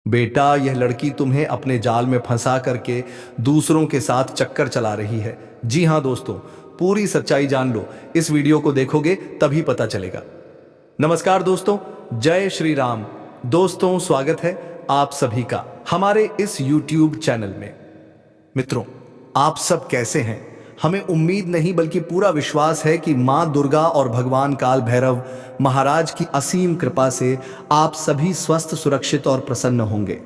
बेटा, यह लड़की तुम्हें अपने जाल में फंसा करके दूसरों के साथ चक्कर चला रही है। जी हाँ दोस्तों, पूरी सच्चाई जान लो, इस वीडियो को देखोगे तभी पता चलेगा। नमस्कार दोस्तों, जय श्री राम। दोस्तों, स्वागत है आप सभी का हमारे इस YouTube चैनल में। मित्रों, आप सब कैसे हैं? हमें उम्मीद नहीं बल्कि पूरा विश्वास है कि मां दुर्गा और भगवान काल भैरव महाराज की असीम कृपा से आप सभी स्वस्थ, सुरक्षित और प्रसन्न होंगे।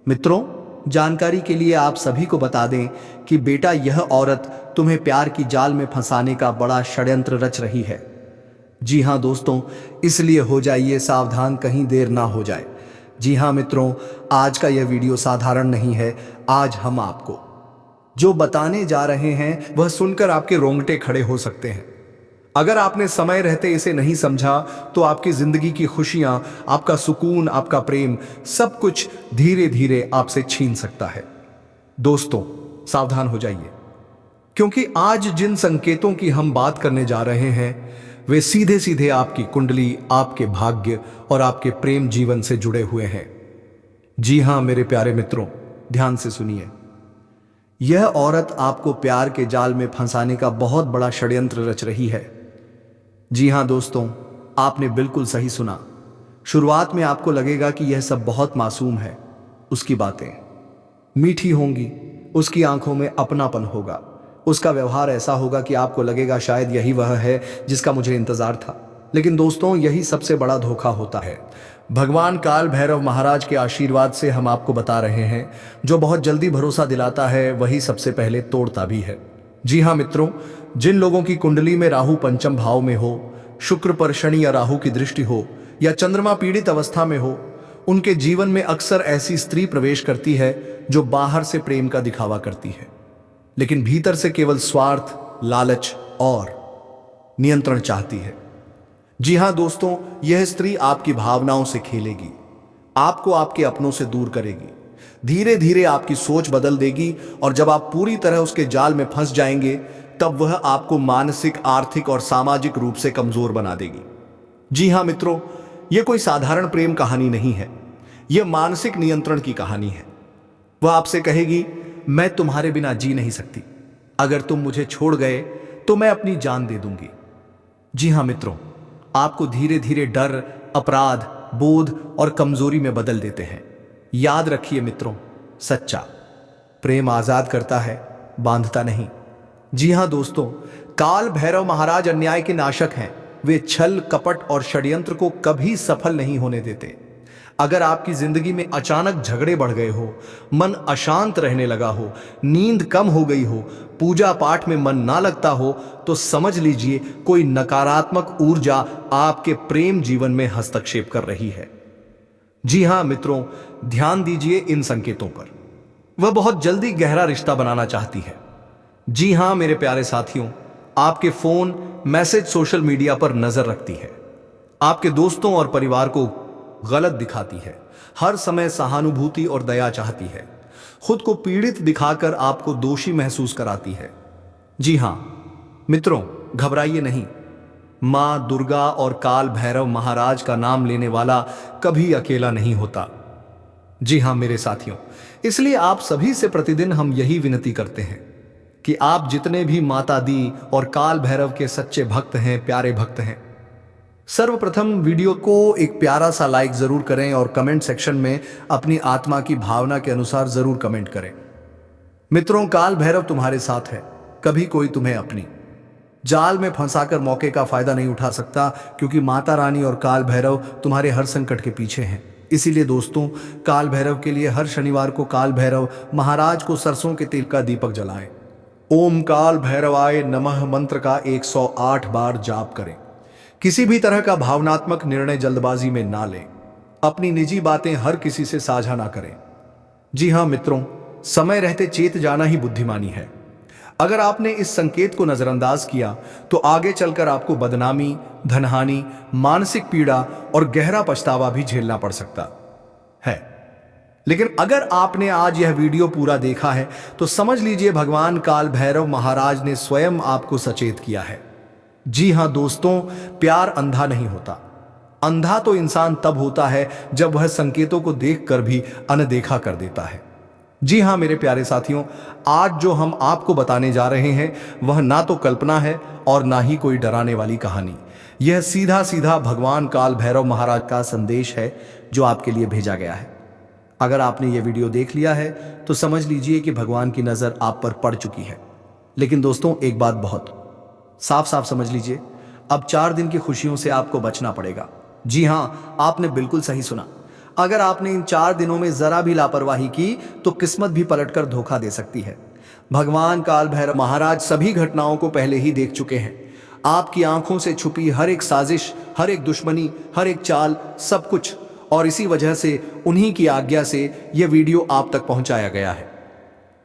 मित्रों, जानकारी के लिए आप सभी को बता दें कि बेटा, यह औरत तुम्हें प्यार की जाल में फंसाने का बड़ा षड्यंत्र रच रही है। जी हाँ दोस्तों, इसलिए हो जाइए सावधान, कहीं देर ना हो जाए। जी हाँ मित्रों, आज का यह वीडियो साधारण नहीं है। आज हम आपको जो बताने जा रहे हैं वह सुनकर आपके रोंगटे खड़े हो सकते हैं। अगर आपने समय रहते इसे नहीं समझा तो आपकी जिंदगी की खुशियां, आपका सुकून, आपका प्रेम, सब कुछ धीरे धीरे आपसे छीन सकता है। दोस्तों, सावधान हो जाइए, क्योंकि आज जिन संकेतों की हम बात करने जा रहे हैं वे सीधे सीधे आपकी कुंडली, आपके भाग्य और आपके प्रेम जीवन से जुड़े हुए हैं। जी हां मेरे प्यारे मित्रों, ध्यान से सुनिए। यह औरत आपको प्यार के जाल में फंसाने का बहुत बड़ा षड्यंत्र रच रही है। जी हां दोस्तों, आपने बिल्कुल सही सुना। शुरुआत में आपको लगेगा कि यह सब बहुत मासूम है। उसकी बातें मीठी होंगी, उसकी आंखों में अपनापन होगा, उसका व्यवहार ऐसा होगा कि आपको लगेगा शायद यही वह है जिसका मुझे इंतजार था। लेकिन दोस्तों, यही सबसे बड़ा धोखा होता है। भगवान काल भैरव महाराज के आशीर्वाद से हम आपको बता रहे हैं, जो बहुत जल्दी भरोसा दिलाता है वही सबसे पहले तोड़ता भी है। जी हाँ मित्रों, जिन लोगों की कुंडली में राहु पंचम भाव में हो, शुक्र पर शनि या राहु की दृष्टि हो, या चंद्रमा पीड़ित अवस्था में हो, उनके जीवन में अक्सर ऐसी स्त्री प्रवेश करती है जो बाहर से प्रेम का दिखावा करती है, लेकिन भीतर से केवल स्वार्थ, लालच और नियंत्रण चाहती है। जी हां दोस्तों, यह स्त्री आपकी भावनाओं से खेलेगी, आपको आपके अपनों से दूर करेगी, धीरे धीरे आपकी सोच बदल देगी, और जब आप पूरी तरह उसके जाल में फंस जाएंगे तब वह आपको मानसिक, आर्थिक और सामाजिक रूप से कमजोर बना देगी। जी हां मित्रों, यह कोई साधारण प्रेम कहानी नहीं है, यह मानसिक नियंत्रण की कहानी है। वह आपसे कहेगी, मैं तुम्हारे बिना जी नहीं सकती, अगर तुम मुझे छोड़ गए तो मैं अपनी जान दे दूंगी। जी हां मित्रों, आपको धीरे धीरे डर, अपराध बोध और कमजोरी में बदल देते हैं। याद रखिए मित्रों, सच्चा प्रेम आजाद करता है, बांधता नहीं। जी हां दोस्तों, काल भैरव महाराज अन्याय के नाशक हैं। वे छल, कपट और षड्यंत्र को कभी सफल नहीं होने देते। अगर आपकी जिंदगी में अचानक झगड़े बढ़ गए हो, मन अशांत रहने लगा हो, नींद कम हो गई हो, पूजा पाठ में मन ना लगता हो, तो समझ लीजिए कोई नकारात्मक ऊर्जा आपके प्रेम जीवन में हस्तक्षेप कर रही है। जी हां मित्रों, ध्यान दीजिए इन संकेतों पर। वह बहुत जल्दी गहरा रिश्ता बनाना चाहती है। जी हां मेरे प्यारे साथियों, आपके फोन, मैसेज, सोशल मीडिया पर नजर रखती है, आपके दोस्तों और परिवार को गलत दिखाती है, हर समय सहानुभूति और दया चाहती है, खुद को पीड़ित दिखाकर आपको दोषी महसूस कराती है। जी हां मित्रों, घबराइए नहीं। मां दुर्गा और काल भैरव महाराज का नाम लेने वाला कभी अकेला नहीं होता। जी हां मेरे साथियों, इसलिए आप सभी से प्रतिदिन हम यही विनती करते हैं कि आप जितने भी माता दी और काल भैरव के सच्चे भक्त हैं, प्यारे भक्त हैं, सर्वप्रथम वीडियो को एक प्यारा सा लाइक जरूर करें और कमेंट सेक्शन में अपनी आत्मा की भावना के अनुसार जरूर कमेंट करें। मित्रों, काल भैरव तुम्हारे साथ है, कभी कोई तुम्हें अपनी जाल में फंसाकर मौके का फायदा नहीं उठा सकता, क्योंकि माता रानी और काल भैरव तुम्हारे हर संकट के पीछे हैं। इसीलिए दोस्तों, काल भैरव के लिए हर शनिवार को काल भैरव महाराज को सरसों के तेल का दीपक जलाएं। ओम काल भैरवाय नमः मंत्र का 108 बार जाप करें। किसी भी तरह का भावनात्मक निर्णय जल्दबाजी में ना लें। अपनी निजी बातें हर किसी से साझा ना करें। जी हां मित्रों, समय रहते चेत जाना ही बुद्धिमानी है। अगर आपने इस संकेत को नजरअंदाज किया तो आगे चलकर आपको बदनामी, धनहानि, मानसिक पीड़ा और गहरा पछतावा भी झेलना पड़ सकता है। लेकिन अगर आपने आज यह वीडियो पूरा देखा है तो समझ लीजिए भगवान काल भैरव महाराज ने स्वयं आपको सचेत किया है। जी हां दोस्तों, प्यार अंधा नहीं होता। अंधा तो इंसान तब होता है जब वह संकेतों को देखकर भी अनदेखा कर देता है। जी हाँ मेरे प्यारे साथियों, आज जो हम आपको बताने जा रहे हैं वह ना तो कल्पना है और ना ही कोई डराने वाली कहानी। यह सीधा सीधा भगवान काल भैरव महाराज का संदेश है जो आपके लिए भेजा गया है। अगर आपने यह वीडियो देख लिया है तो समझ लीजिए कि भगवान की नजर आप पर पड़ चुकी है। लेकिन दोस्तों, एक बात बहुत साफ साफ समझ लीजिए, अब 4 दिन की खुशियों से आपको बचना पड़ेगा। जी हाँ, आपने बिल्कुल सही सुना। अगर आपने इन 4 दिनों में जरा भी लापरवाही की तो किस्मत भी पलटकर धोखा दे सकती है। भगवान काल भैरव महाराज सभी घटनाओं को पहले ही देख चुके हैं। आपकी आंखों से छुपी हर एक साजिश, हर एक दुश्मनी, हर एक चाल, सब कुछ। और इसी वजह से उन्हीं की आज्ञा से यह वीडियो आप तक पहुंचाया गया है।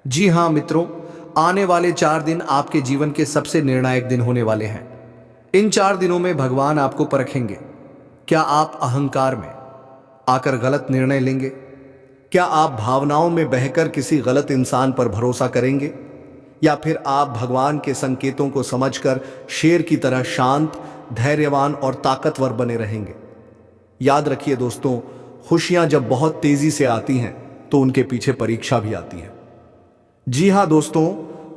जी हाँ मित्रों, आने वाले 4 दिन आपके जीवन के सबसे निर्णायक दिन होने वाले हैं। इन 4 दिनों में भगवान आपको परखेंगे। क्या आप अहंकार में आकर गलत निर्णय लेंगे? क्या आप भावनाओं में बहकर किसी गलत इंसान पर भरोसा करेंगे? या फिर आप भगवान के संकेतों को समझकर शेर की तरह शांत, धैर्यवान और ताकतवर बने रहेंगे? याद रखिए दोस्तों, खुशियां जब बहुत तेजी से आती हैं तो उनके पीछे परीक्षा भी आती है। जी हाँ दोस्तों,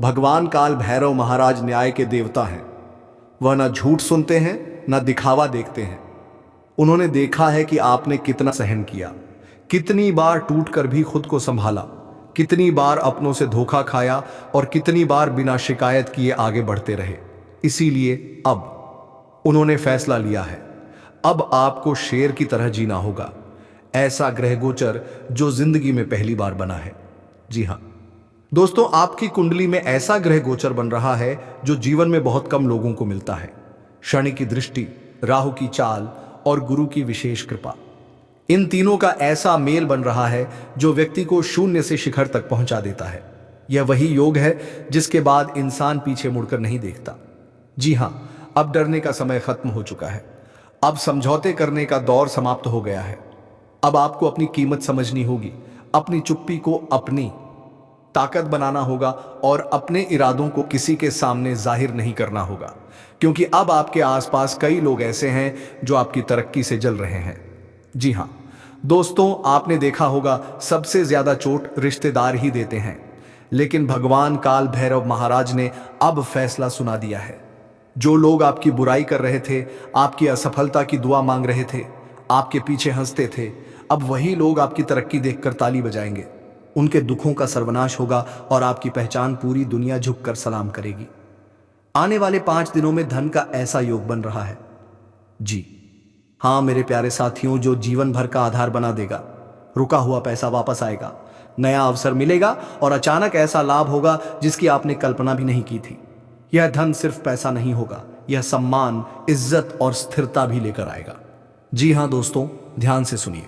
भगवान काल भैरव महाराज न्याय के देवता हैं। वह न झूठ सुनते हैं न दिखावा देखते हैं। उन्होंने देखा है कि आपने कितना सहन किया, कितनी बार टूटकर भी खुद को संभाला, कितनी बार अपनों से धोखा खाया और कितनी बार बिना शिकायत किए आगे बढ़ते रहे। इसीलिए अब उन्होंने फैसला लिया है, अब आपको शेर की तरह जीना होगा। ऐसा ग्रह गोचर जो जिंदगी में पहली बार बना है। जी हाँ दोस्तों, आपकी कुंडली में ऐसा ग्रह गोचर बन रहा है जो जीवन में बहुत कम लोगों को मिलता है। शनि की दृष्टि, राहु की चाल और गुरु की विशेष कृपा, इन तीनों का ऐसा मेल बन रहा है जो व्यक्ति को शून्य से शिखर तक पहुंचा देता है। यह वही योग है जिसके बाद इंसान पीछे मुड़कर नहीं देखता। जी हां, अब डरने का समय खत्म हो चुका है। अब समझौते करने का दौर समाप्त हो गया है। अब आपको अपनी कीमत समझनी होगी, अपनी चुप्पी को अपनी ताकत बनाना होगा और अपने इरादों को किसी के सामने जाहिर नहीं करना होगा, क्योंकि अब आपके आसपास कई लोग ऐसे हैं जो आपकी तरक्की से जल रहे हैं। जी हाँ दोस्तों, आपने देखा होगा सबसे ज्यादा चोट रिश्तेदार ही देते हैं, लेकिन भगवान काल भैरव महाराज ने अब फैसला सुना दिया है। जो लोग आपकी बुराई कर रहे थे, आपकी असफलता की दुआ मांग रहे थे, आपके पीछे हंसते थे, अब वही लोग आपकी तरक्की देखकर ताली बजाएंगे। उनके दुखों का सर्वनाश होगा और आपकी पहचान पूरी दुनिया झुककर सलाम करेगी। आने वाले 5 दिनों में धन का ऐसा योग बन रहा है। जी हाँ मेरे प्यारे साथियों, जो जीवन भर का आधार बना देगा। रुका हुआ पैसा वापस आएगा, नया अवसर मिलेगा और अचानक ऐसा लाभ होगा जिसकी आपने कल्पना भी नहीं की थी। यह धन सिर्फ पैसा नहीं होगा, यह सम्मान, इज्जत और स्थिरता भी लेकर आएगा। जी हाँ दोस्तों, ध्यान से सुनिए।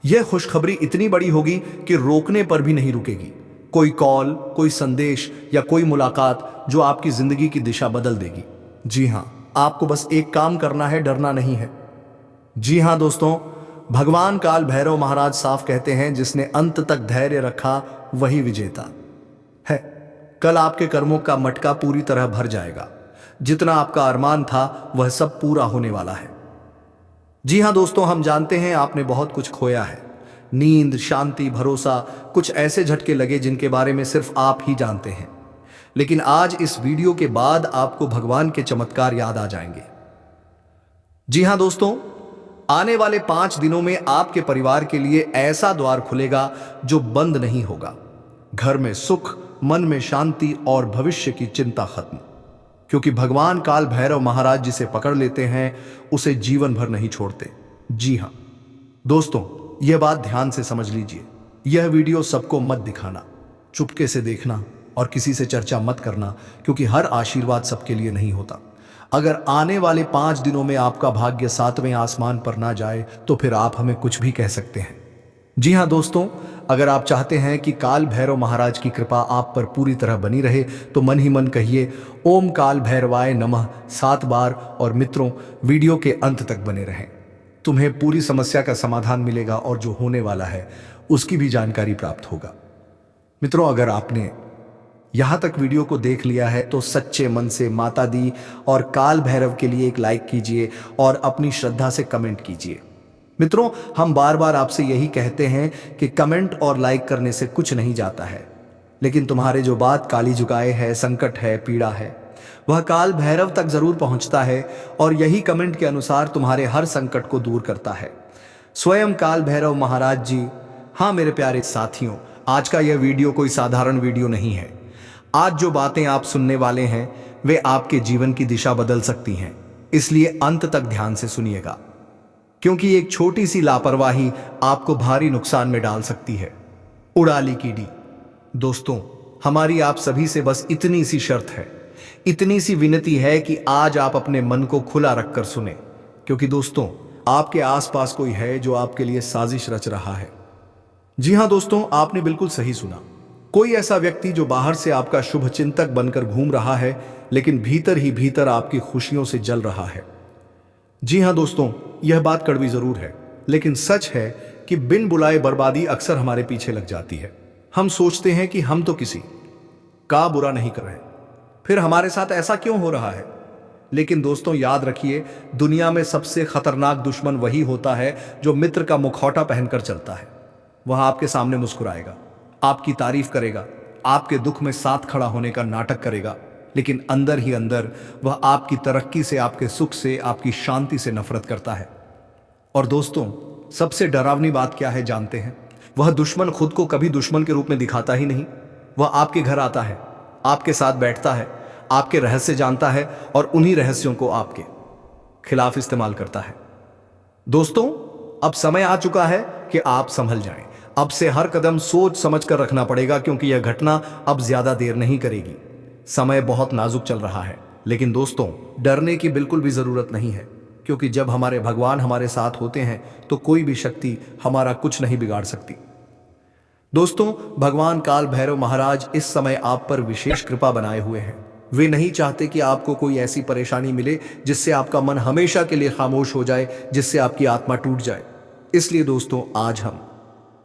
यह खुशखबरी इतनी बड़ी होगी कि रोकने पर भी नहीं रुकेगी। कोई कॉल, कोई संदेश या कोई मुलाकात जो आपकी जिंदगी की दिशा बदल देगी। जी हाँ, आपको बस एक काम करना है, डरना नहीं है। जी हाँ दोस्तों, भगवान काल भैरव महाराज साफ कहते हैं, जिसने अंत तक धैर्य रखा वही विजेता है। कल आपके कर्मों का मटका पूरी तरह भर जाएगा। जितना आपका अरमान था वह सब पूरा होने वाला है। जी हाँ दोस्तों, हम जानते हैं आपने बहुत कुछ खोया है। नींद, शांति, भरोसा, कुछ ऐसे झटके लगे जिनके बारे में सिर्फ आप ही जानते हैं। लेकिन आज इस वीडियो के बाद आपको भगवान के चमत्कार याद आ जाएंगे। जी हाँ दोस्तों, आने वाले 5 दिनों में आपके परिवार के लिए ऐसा द्वार खुलेगा जो बंद नहीं होगा। घर में सुख, मन में शांति और भविष्य की चिंता खत्म। क्योंकि भगवान काल भैरव महाराज जिसे पकड़ लेते हैं उसे जीवन भर नहीं छोड़ते। जी हाँ दोस्तों, यह बात ध्यान से समझ लीजिए। यह वीडियो सबको मत दिखाना, चुपके से देखना और किसी से चर्चा मत करना, क्योंकि हर आशीर्वाद सबके लिए नहीं होता। अगर आने वाले 5 दिनों में आपका भाग्य 7वें आसमान पर ना जाए तो फिर आप हमें कुछ भी कह सकते हैं। जी हाँ दोस्तों, अगर आप चाहते हैं कि काल भैरव महाराज की कृपा आप पर पूरी तरह बनी रहे तो मन ही मन कहिए ओम काल भैरवाय नमः 7 बार और मित्रों, वीडियो के अंत तक बने रहें। तुम्हें पूरी समस्या का समाधान मिलेगा और जो होने वाला है उसकी भी जानकारी प्राप्त होगा। मित्रों, अगर आपने यहाँ तक वीडियो को देख लिया है तो सच्चे मन से माता दी और काल भैरव के लिए एक लाइक कीजिए और अपनी श्रद्धा से कमेंट कीजिए। मित्रों, हम बार बार आपसे यही कहते हैं कि कमेंट और लाइक करने से कुछ नहीं जाता है, लेकिन तुम्हारे जो बात काली जुगाए है, संकट है, पीड़ा है, वह काल भैरव तक जरूर पहुंचता है और यही कमेंट के अनुसार तुम्हारे हर संकट को दूर करता है। स्वयं काल भैरव महाराज जी। हाँ मेरे प्यारे साथियों, आज का यह वीडियो कोई साधारण वीडियो नहीं है। आज जो बातें आप सुनने वाले हैं वे आपके जीवन की दिशा बदल सकती हैं, इसलिए अंत तक ध्यान से सुनिएगा, क्योंकि एक छोटी सी लापरवाही आपको भारी नुकसान में डाल सकती है। उड़ाली कीड़ी। दोस्तों, हमारी आप सभी से बस इतनी सी शर्त है, इतनी सी विनती है कि आज आप अपने मन को खुला रखकर सुने, क्योंकि दोस्तों आपके आसपास कोई है जो आपके लिए साजिश रच रहा है। जी हां दोस्तों, आपने बिल्कुल सही सुना। कोई ऐसा व्यक्ति जो बाहर से आपका शुभ चिंतक बनकर घूम रहा है, लेकिन भीतर ही भीतर आपकी खुशियों से जल रहा है। जी हां दोस्तों, यह बात कड़वी जरूर है, लेकिन सच है कि बिन बुलाए बर्बादी अक्सर हमारे पीछे लग जाती है। हम सोचते हैं कि हम तो किसी का बुरा नहीं कर रहे, फिर हमारे साथ ऐसा क्यों हो रहा है। लेकिन दोस्तों याद रखिए, दुनिया में सबसे खतरनाक दुश्मन वही होता है जो मित्र का मुखौटा पहनकर चलता है। वह आपके सामने मुस्कुराएगा, आपकी तारीफ करेगा, आपके दुख में साथ खड़ा होने का नाटक करेगा, लेकिन अंदर ही अंदर वह आपकी तरक्की से, आपके सुख से, आपकी शांति से नफरत करता है। और दोस्तों सबसे डरावनी बात क्या है जानते हैं? वह दुश्मन खुद को कभी दुश्मन के रूप में दिखाता ही नहीं। वह आपके घर आता है, आपके साथ बैठता है, आपके रहस्य जानता है और उन्हीं रहस्यों को आपके खिलाफ इस्तेमाल करता है। दोस्तों अब समय आ चुका है कि आप संभल जाएं। अब से हर कदम सोच समझ कर रखना पड़ेगा, क्योंकि यह घटना अब ज्यादा देर नहीं करेगी। समय बहुत नाजुक चल रहा है, लेकिन दोस्तों डरने की बिल्कुल भी जरूरत नहीं है, क्योंकि जब हमारे भगवान हमारे साथ होते हैं तो कोई भी शक्ति हमारा कुछ नहीं बिगाड़ सकती। दोस्तों भगवान काल भैरव महाराज इस समय आप पर विशेष कृपा बनाए हुए हैं। वे नहीं चाहते कि आपको कोई ऐसी परेशानी मिले जिससे आपका मन हमेशा के लिए खामोश हो जाए, जिससे आपकी आत्मा टूट जाए। इसलिए दोस्तों आज हम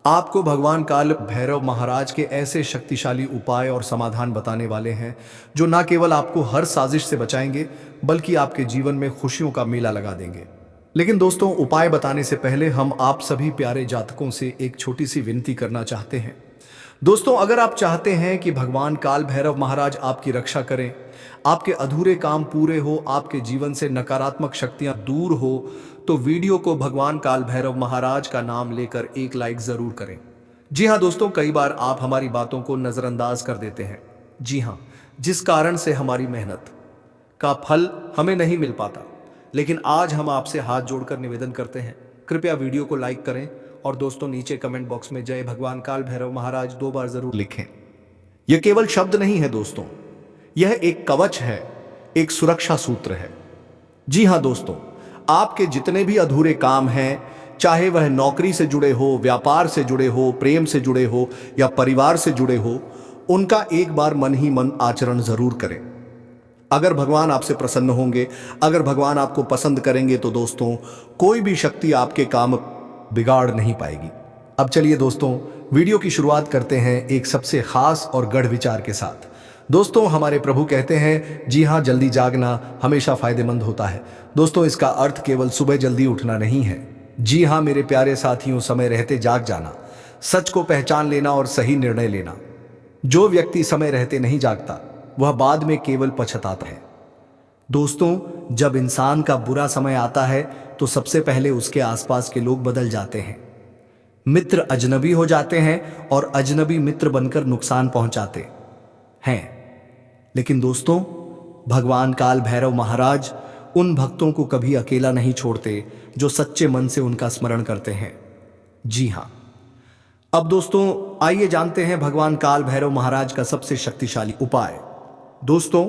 आपको भगवान काल भैरव महाराज के ऐसे शक्तिशाली उपाय और समाधान बताने वाले हैं जो न केवल आपको हर साजिश से बचाएंगे, बल्कि आपके जीवन में खुशियों का मेला लगा देंगे। लेकिन दोस्तों उपाय बताने से पहले हम आप सभी प्यारे जातकों से एक छोटी सी विनती करना चाहते हैं। दोस्तों अगर आप चाहते हैं कि भगवान काल भैरव महाराज आपकी रक्षा करें, आपके अधूरे काम पूरे हो, आपके जीवन से नकारात्मक शक्तियां दूर हो, तो वीडियो को भगवान काल भैरव महाराज का नाम लेकर एक लाइक जरूर करें। जी हाँ दोस्तों, कई बार आप हमारी बातों को नजरअंदाज कर देते हैं। जी हाँ, जिस कारण से हमारी मेहनत का फल हमें नहीं मिल पाता। लेकिन आज हम आपसे हाथ जोड़कर निवेदन करते हैं, कृपया वीडियो को लाइक करें और दोस्तों नीचे कमेंट बॉक्स में जय भगवान काल भैरव महाराज 2 बार जरूर लिखें। यह केवल शब्द नहीं है दोस्तों, यह एक कवच है, एक सुरक्षा सूत्र है। जी हां दोस्तों, आपके जितने भी अधूरे काम हैं, चाहे वह नौकरी से जुड़े हो, व्यापार से जुड़े हो, प्रेम से जुड़े हो या परिवार से जुड़े हो, उनका एक बार मन ही मन आचरण जरूर करें। अगर भगवान आपसे प्रसन्न होंगे, अगर भगवान आपको पसंद करेंगे, तो दोस्तों कोई भी शक्ति आपके काम बिगाड़ नहीं पाएगी। अब चलिए दोस्तों वीडियो की शुरुआत करते हैं एक सबसे खास और गढ़ विचार के साथ। दोस्तों हमारे प्रभु कहते हैं, जी हाँ, जल्दी जागना हमेशा फायदेमंद होता है। दोस्तों इसका अर्थ केवल सुबह जल्दी उठना नहीं है। जी हाँ मेरे प्यारे साथियों, समय रहते जाग जाना, सच को पहचान लेना और सही निर्णय लेना। जो व्यक्ति समय रहते नहीं जागता वह बाद में केवल पछताता है। दोस्तों जब इंसान का बुरा समय आता है तो सबसे पहले उसके आसपास के लोग बदल जाते हैं। मित्र अजनबी हो जाते हैं और अजनबी मित्र बनकर नुकसान पहुंचाते हैं। लेकिन दोस्तों भगवान काल भैरव महाराज उन भक्तों को कभी अकेला नहीं छोड़ते जो सच्चे मन से उनका स्मरण करते हैं। जी हाँ, अब दोस्तों आइए जानते हैं भगवान काल भैरव महाराज का सबसे शक्तिशाली उपाय। दोस्तों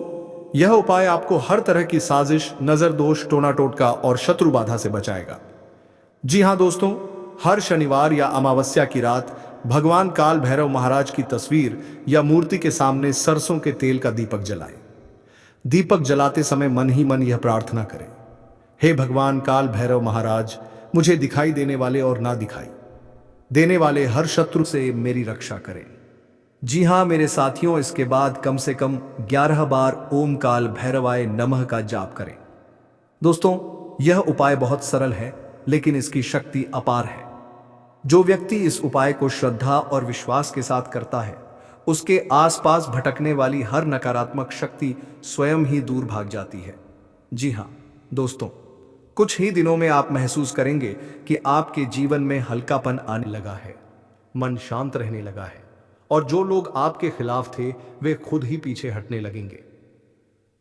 यह उपाय आपको हर तरह की साजिश, नजर दोष, टोना टोटका और शत्रु बाधा से बचाएगा। जी हां दोस्तों, हर शनिवार या अमावस्या की रात भगवान काल भैरव महाराज की तस्वीर या मूर्ति के सामने सरसों के तेल का दीपक जलाएं। दीपक जलाते समय मन ही मन यह प्रार्थना करें, हे भगवान काल भैरव महाराज, मुझे दिखाई देने वाले और ना दिखाई देने वाले हर शत्रु से मेरी रक्षा करें। जी हाँ मेरे साथियों, इसके बाद कम से कम 11 बार ओम काल भैरवाय नमः का जाप करें। दोस्तों, यह उपाय बहुत सरल है लेकिन इसकी शक्ति अपार है। जो व्यक्ति इस उपाय को श्रद्धा और विश्वास के साथ करता है, उसके आसपास भटकने वाली हर नकारात्मक शक्ति स्वयं ही दूर भाग जाती है। जी हाँ दोस्तों, कुछ ही दिनों में आप महसूस करेंगे कि आपके जीवन में हल्कापन आने लगा है, मन शांत रहने लगा है और जो लोग आपके खिलाफ थे वे खुद ही पीछे हटने लगेंगे।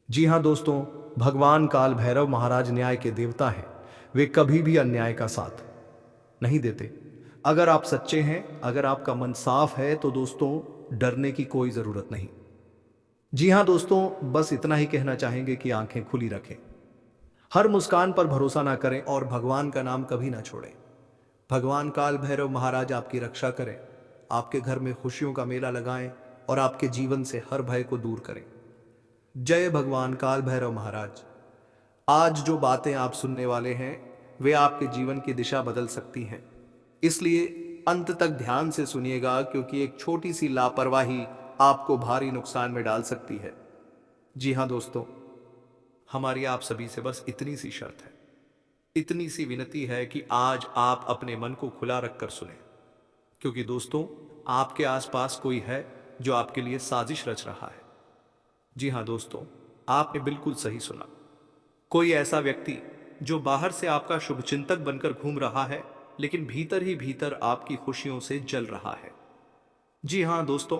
जी हाँ दोस्तों, भगवान काल भैरव महाराज न्याय के देवता हैं। वे कभी भी अन्याय का साथ नहीं देते। अगर आप सच्चे हैं, अगर आपका मन साफ है तो दोस्तों डरने की कोई जरूरत नहीं। जी हाँ दोस्तों, बस इतना ही कहना चाहेंगे कि आंखें खुली रखें, हर मुस्कान पर भरोसा ना करें और भगवान का नाम कभी ना छोड़ें। भगवान काल भैरव महाराज आपकी रक्षा करें, आपके घर में खुशियों का मेला लगाएं और आपके जीवन से हर भय को दूर करें। जय भगवान काल भैरव महाराज। आज जो बातें आप सुनने वाले हैं वे आपके जीवन की दिशा बदल सकती हैं, इसलिए अंत तक ध्यान से सुनिएगा, क्योंकि एक छोटी सी लापरवाही आपको भारी नुकसान में डाल सकती है। जी हाँ दोस्तों, हमारी आप सभी से बस इतनी सी शर्त है, इतनी सी विनती है कि आज आप अपने मन को खुला रखकर सुने, क्योंकि दोस्तों आपके आसपास कोई है जो आपके लिए साजिश रच रहा है। जी हाँ दोस्तों, आपने बिल्कुल सही सुना। कोई ऐसा व्यक्ति जो बाहर से आपका शुभचिंतक बनकर घूम रहा है लेकिन भीतर ही भीतर आपकी खुशियों से जल रहा है। जी हाँ दोस्तों,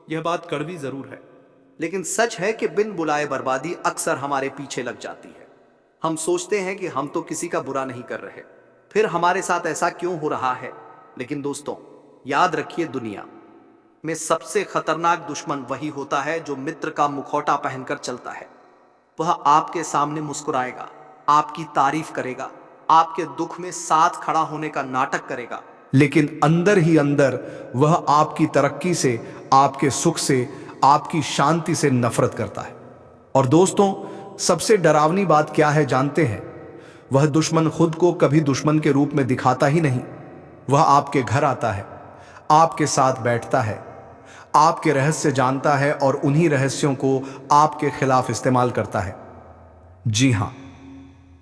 यह बात कड़वी जरूर है लेकिन सच है कि बिन बुलाए बर्बादी अक्सर हमारे पीछे लग जाती है। हम सोचते हैं कि हम तो किसी का बुरा नहीं कर रहे, फिर हमारे साथ ऐसा क्यों हो रहा है। लेकिन दोस्तों याद रखिए, दुनिया में सबसे खतरनाक दुश्मन वही होता है जो मित्र का मुखौटा पहनकर चलता है। वह आपके सामने मुस्कुराएगा, आपकी तारीफ करेगा, आपके दुख में साथ खड़ा होने का नाटक करेगा, लेकिन अंदर ही अंदर वह आपकी तरक्की से, आपके सुख से, आपकी शांति से नफरत करता है। और दोस्तों सबसे डरावनी बात क्या है जानते हैं? वह दुश्मन खुद को कभी दुश्मन के रूप में दिखाता ही नहीं। वह आपके घर आता है, आपके साथ बैठता है, आपके रहस्य जानता है और उन्हीं रहस्यों को आपके खिलाफ इस्तेमाल करता है। जी हां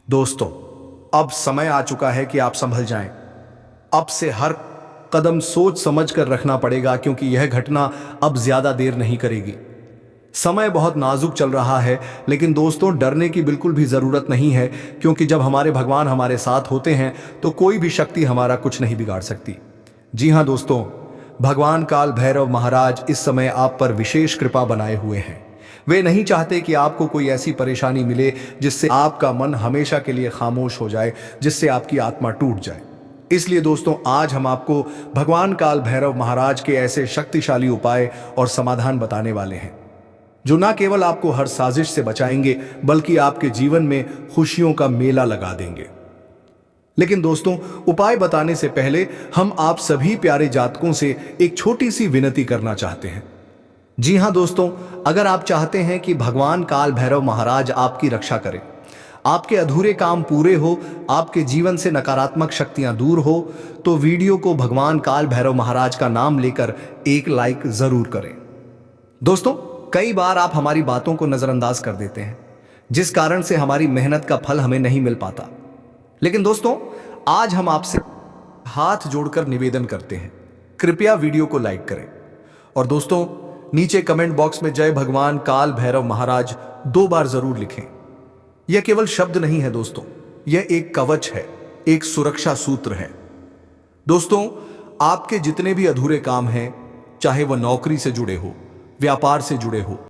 दोस्तों, अब समय आ चुका है कि आप संभल जाएं। अब से हर कदम सोच समझ कर रखना पड़ेगा, क्योंकि यह घटना अब ज्यादा देर नहीं करेगी। समय बहुत नाजुक चल रहा है, लेकिन दोस्तों डरने की बिल्कुल भी जरूरत नहीं है, क्योंकि जब हमारे भगवान हमारे साथ होते हैं तो कोई भी शक्ति हमारा कुछ नहीं बिगाड़ सकती। जी हां दोस्तों, भगवान काल भैरव महाराज इस समय आप पर विशेष कृपा बनाए हुए हैं। वे नहीं चाहते कि आपको कोई ऐसी परेशानी मिले जिससे आपका मन हमेशा के लिए खामोश हो जाए, जिससे आपकी आत्मा टूट जाए। इसलिए दोस्तों आज हम आपको भगवान काल भैरव महाराज के ऐसे शक्तिशाली उपाय और समाधान बताने वाले हैं, जो न केवल आपको हर साजिश से बचाएंगे बल्कि आपके जीवन में खुशियों का मेला लगा देंगे। लेकिन दोस्तों उपाय बताने से पहले हम आप सभी प्यारे जातकों से एक छोटी सी विनती करना चाहते हैं। जी हां दोस्तों, अगर आप चाहते हैं कि भगवान काल भैरव महाराज आपकी रक्षा करें, आपके अधूरे काम पूरे हो, आपके जीवन से नकारात्मक शक्तियां दूर हो, तो वीडियो को भगवान काल भैरव महाराज का नाम लेकर एक लाइक जरूर करें। दोस्तों कई बार आप हमारी बातों को नजरअंदाज कर देते हैं, जिस कारण से हमारी मेहनत का फल हमें नहीं मिल पाता। लेकिन दोस्तों आज हम आपसे हाथ जोड़कर निवेदन करते हैं, कृपया वीडियो को लाइक करें और दोस्तों नीचे कमेंट बॉक्स में जय भगवान काल भैरव महाराज 2 बार जरूर लिखें। यह केवल शब्द नहीं है दोस्तों, यह एक कवच है, एक सुरक्षा सूत्र है। दोस्तों आपके जितने भी अधूरे काम हैं, चाहे वह नौकरी से जुड़े हो, व्यापार से जुड़े हो,